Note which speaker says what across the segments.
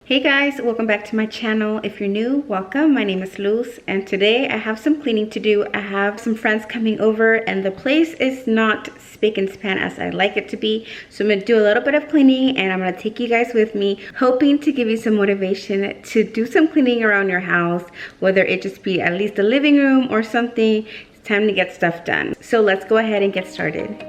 Speaker 1: Hey guys, welcome back to my channel. If you're new, welcome. My name is Luz and today I have some cleaning to do. I have some friends coming over and the place is not spick and span as I like it to be. So I'm going to do a little bit of cleaning and I'm going to take you guys with me, hoping to give you some motivation to do some cleaning around your house, whether it just be at least the living room or something. It's time to get stuff done. So let's go ahead and get started.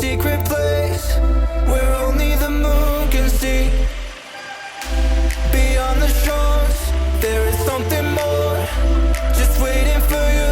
Speaker 2: secret place where only the moon can see. Beyond the shores, there is something more, just waiting for you.